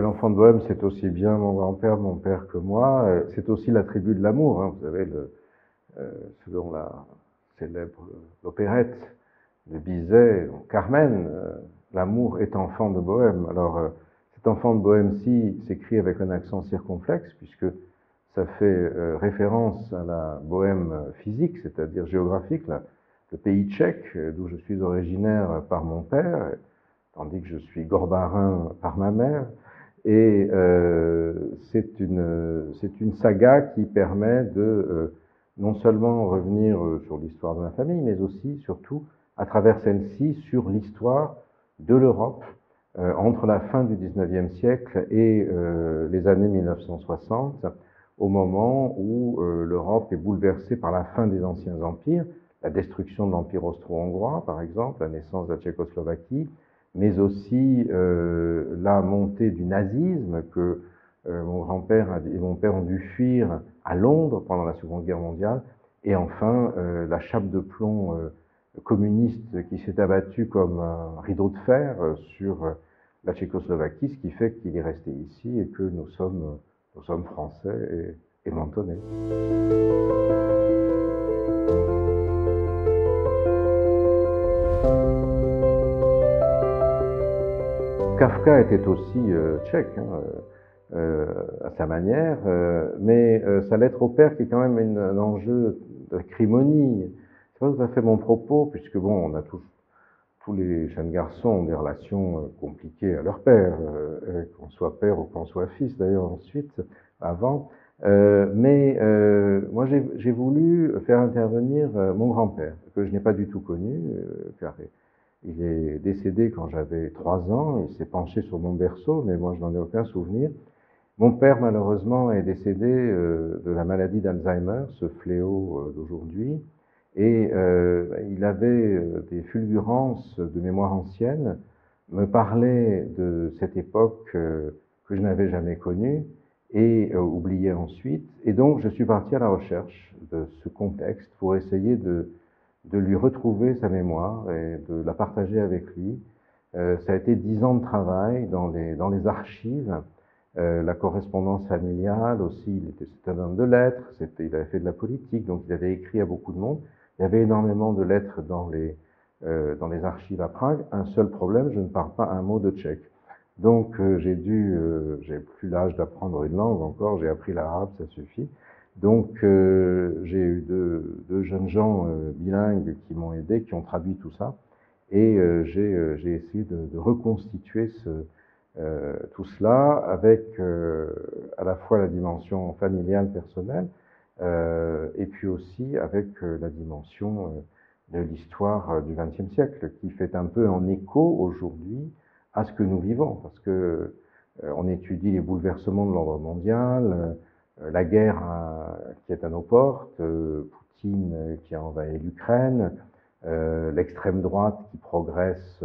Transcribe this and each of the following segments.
L'enfant de Bohème, c'est aussi bien mon grand-père, mon père que moi. C'est aussi la tribu de l'amour, hein. Vous savez, selon la célèbre l'opérette de Bizet, Carmen, l'amour est enfant de Bohème. Alors, cet enfant de Bohème-ci s'écrit avec un accent circonflexe, puisque ça fait référence à la Bohème physique, c'est-à-dire géographique, le pays tchèque, d'où je suis originaire par mon père, tandis que je suis gorbarin par ma mère. Et c'est une saga qui permet de non seulement revenir sur l'histoire de ma famille, mais aussi, surtout, à travers celle-ci, sur l'histoire de l'Europe entre la fin du XIXe siècle et les années 1960, au moment où l'Europe est bouleversée par la fin des anciens empires, la destruction de l'Empire austro-hongrois, par exemple, la naissance de la Tchécoslovaquie, mais aussi la montée du nazisme que mon grand-père et mon père ont dû fuir à Londres pendant la Seconde Guerre mondiale, et enfin la chape de plomb communiste qui s'est abattue comme un rideau de fer sur la Tchécoslovaquie, ce qui fait qu'il est resté ici et que nous sommes français et mentonnais. Kafka était aussi tchèque, hein, à sa manière, mais sa lettre au père qui est quand même un enjeu d'acrimonie. C'est pas tout à fait mon propos, puisque bon, on a tous les jeunes garçons ont des relations compliquées à leur père, qu'on soit père ou qu'on soit fils d'ailleurs ensuite, avant. Moi j'ai voulu faire intervenir mon grand-père, que je n'ai pas du tout connu, car il est décédé quand j'avais 3 ans, il s'est penché sur mon berceau, mais moi je n'en ai aucun souvenir. Mon père malheureusement est décédé de la maladie d'Alzheimer, ce fléau d'aujourd'hui, et il avait des fulgurances de mémoire ancienne, me parlait de cette époque que je n'avais jamais connue et oubliée ensuite, et donc je suis parti à la recherche de ce contexte pour essayer de lui retrouver sa mémoire et de la partager avec lui. Ça a été 10 ans de travail dans les archives, la correspondance familiale aussi. C'était un homme de lettres, il avait fait de la politique, donc il avait écrit à beaucoup de monde. Il y avait énormément de lettres dans les archives à Prague. Un seul problème, je ne parle pas un mot de tchèque. Donc j'ai plus l'âge d'apprendre une langue encore, j'ai appris l'arabe, ça suffit. Donc j'ai eu deux jeunes gens bilingues qui m'ont aidé, qui ont traduit tout ça, et j'ai essayé de reconstituer tout cela avec à la fois la dimension familiale, personnelle, et puis aussi avec la dimension de l'histoire du XXe siècle, qui fait un peu en écho aujourd'hui à ce que nous vivons, parce que on étudie les bouleversements de l'ordre mondial, la guerre qui est à nos portes, Poutine qui a envahi l'Ukraine, l'extrême droite qui progresse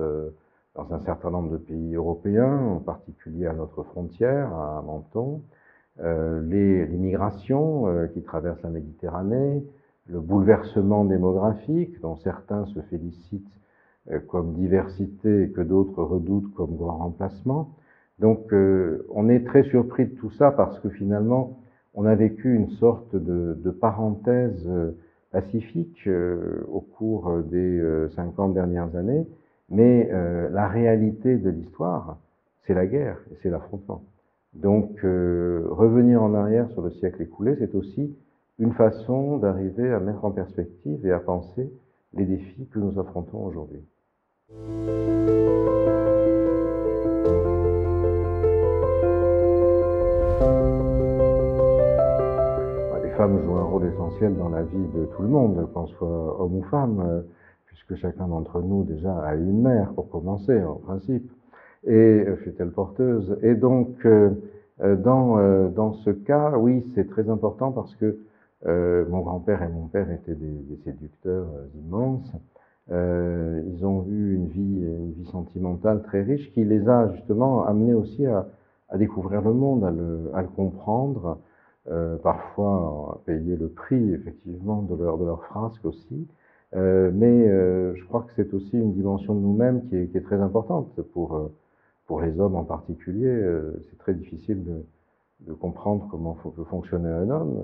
dans un certain nombre de pays européens, en particulier à notre frontière, à Menton, les migrations qui traversent la Méditerranée, le bouleversement démographique dont certains se félicitent comme diversité et que d'autres redoutent comme grand remplacement. Donc on est très surpris de tout ça parce que finalement on a vécu une sorte de parenthèse pacifique au cours des 50 dernières années, mais la réalité de l'histoire, c'est la guerre et c'est l'affrontement. Donc revenir en arrière sur le siècle écoulé, c'est aussi une façon d'arriver à mettre en perspective et à penser les défis que nous affrontons aujourd'hui. Les femmes jouent un rôle essentiel dans la vie de tout le monde, qu'on soit homme ou femme, puisque chacun d'entre nous déjà a une mère pour commencer, en principe, et fut-elle porteuse. Et donc, dans ce cas, oui, c'est très important parce que mon grand-père et mon père étaient des séducteurs immenses. Ils ont eu une vie sentimentale très riche qui les a justement amenés aussi à découvrir le monde, à le comprendre, parfois à payer le prix effectivement de leur frasque aussi. Mais je crois que c'est aussi une dimension de nous-mêmes qui est très importante pour les hommes en particulier, c'est très difficile de comprendre comment peut fonctionner un homme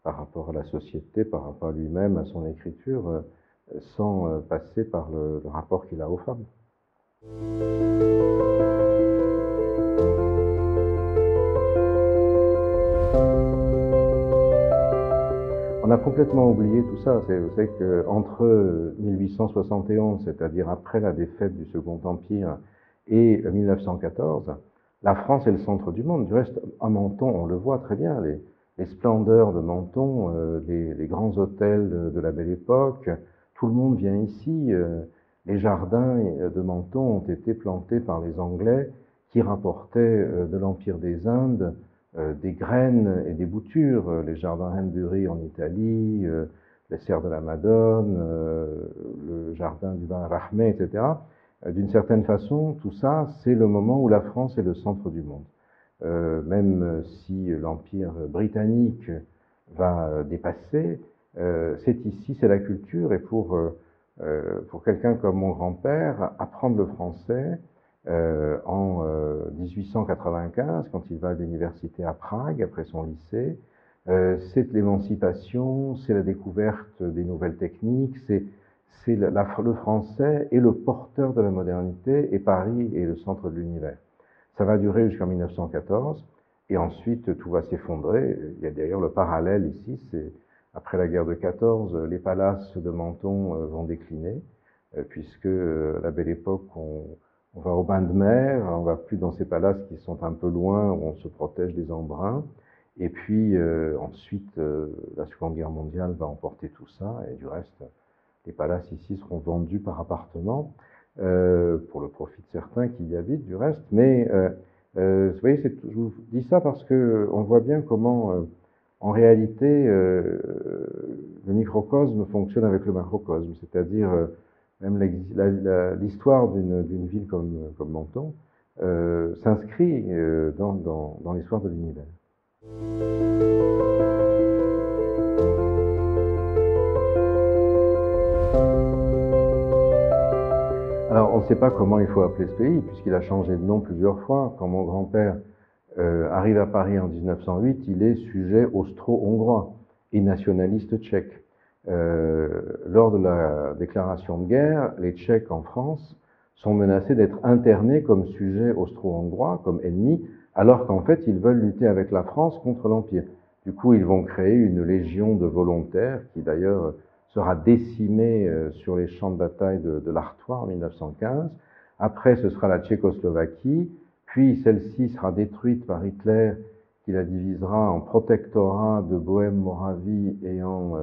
par rapport à la société, par rapport à lui-même, à son écriture, sans passer par le rapport qu'il a aux femmes. On a complètement oublié tout ça. Vous savez qu'entre 1871, c'est-à-dire après la défaite du Second Empire, et 1914, la France est le centre du monde. Du reste, à Menton, on le voit très bien, les splendeurs de Menton, les grands hôtels de la Belle Époque, tout le monde vient ici. Les jardins de Menton ont été plantés par les Anglais qui rapportaient de l'Empire des Indes des graines et des boutures, les jardins Henbury en Italie, les serres de la Madone, le jardin du Van Rahmé, etc. D'une certaine façon, tout ça, c'est le moment où la France est le centre du monde. Même si l'Empire britannique va dépasser, c'est ici, c'est la culture, et pour quelqu'un comme mon grand-père, apprendre le français, en 1895, quand il va à l'université à Prague, après son lycée, c'est l'émancipation, c'est la découverte des nouvelles techniques, le français est le porteur de la modernité, et Paris est le centre de l'univers. Ça va durer jusqu'en 1914, et ensuite tout va s'effondrer. Il y a d'ailleurs le parallèle ici, c'est après la guerre de 14, les palaces de Menton vont décliner, puisque à la Belle Époque, on va au bain de mer, on va plus dans ces palaces qui sont un peu loin, où on se protège des embruns. Et puis ensuite, la Seconde Guerre mondiale va emporter tout ça, et du reste, les palaces ici seront vendus par appartement, pour le profit de certains qui y habitent du reste. Mais vous voyez, je vous dis ça parce que on voit bien comment, en réalité, le microcosme fonctionne avec le macrocosme, c'est-à-dire même l'histoire d'une ville comme Menton s'inscrit dans l'histoire de l'univers. Alors, on ne sait pas comment il faut appeler ce pays, puisqu'il a changé de nom plusieurs fois. Quand mon grand-père arrive à Paris en 1908, il est sujet austro-hongrois et nationaliste tchèque. Lors de la déclaration de guerre, les Tchèques en France sont menacés d'être internés comme sujets austro-hongrois, comme ennemis, alors qu'en fait, ils veulent lutter avec la France contre l'Empire. Du coup, ils vont créer une légion de volontaires qui, d'ailleurs, sera décimée sur les champs de bataille de l'Artois en 1915. Après, ce sera la Tchécoslovaquie, puis celle-ci sera détruite par Hitler, qui la divisera en protectorat de Bohême-Moravie et en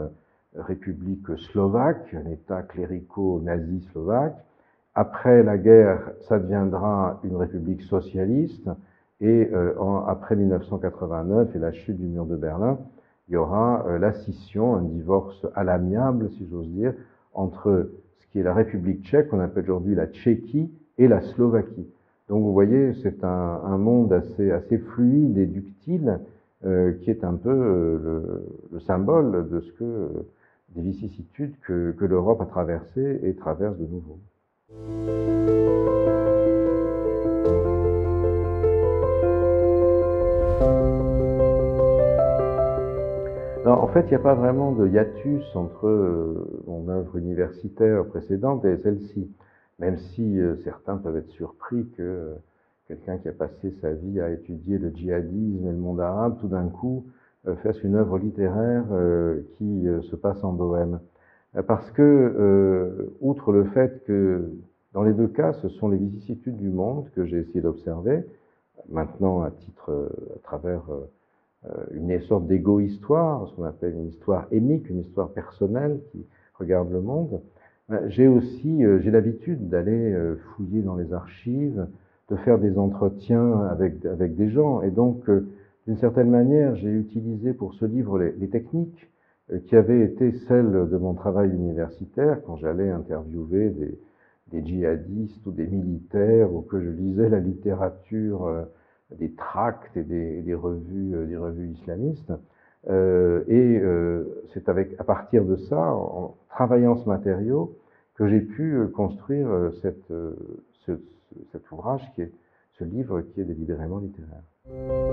République slovaque, un État clérico-nazi slovaque. Après la guerre, ça deviendra une république socialiste, et après 1989 et la chute du mur de Berlin, il y aura la scission, un divorce à l'amiable, si j'ose dire, entre ce qui est la République tchèque, qu'on appelle aujourd'hui la Tchéquie, et la Slovaquie. Donc vous voyez, c'est un monde assez fluide et ductile, qui est un peu le symbole de des vicissitudes que l'Europe a traversées et traverse de nouveau. Alors, en fait, il n'y a pas vraiment de hiatus entre mon œuvre universitaire précédente et celle-ci, même si certains peuvent être surpris que quelqu'un qui a passé sa vie à étudier le djihadisme et le monde arabe, tout d'un coup, fasse une œuvre littéraire qui se passe en Bohême. Parce que, outre le fait que, dans les deux cas, ce sont les vicissitudes du monde que j'ai essayé d'observer, maintenant à travers une sorte d'égo-histoire, ce qu'on appelle une histoire émique, une histoire personnelle qui regarde le monde. J'ai l'habitude d'aller fouiller dans les archives, de faire des entretiens avec des gens, et donc, d'une certaine manière, j'ai utilisé pour ce livre les techniques qui avaient été celles de mon travail universitaire, quand j'allais interviewer des djihadistes ou des militaires, ou que je lisais la littérature, des tracts et des revues islamistes. C'est à partir de ça, en travaillant ce matériau, que j'ai pu construire ce cet ouvrage, ce livre qui est délibérément littéraire.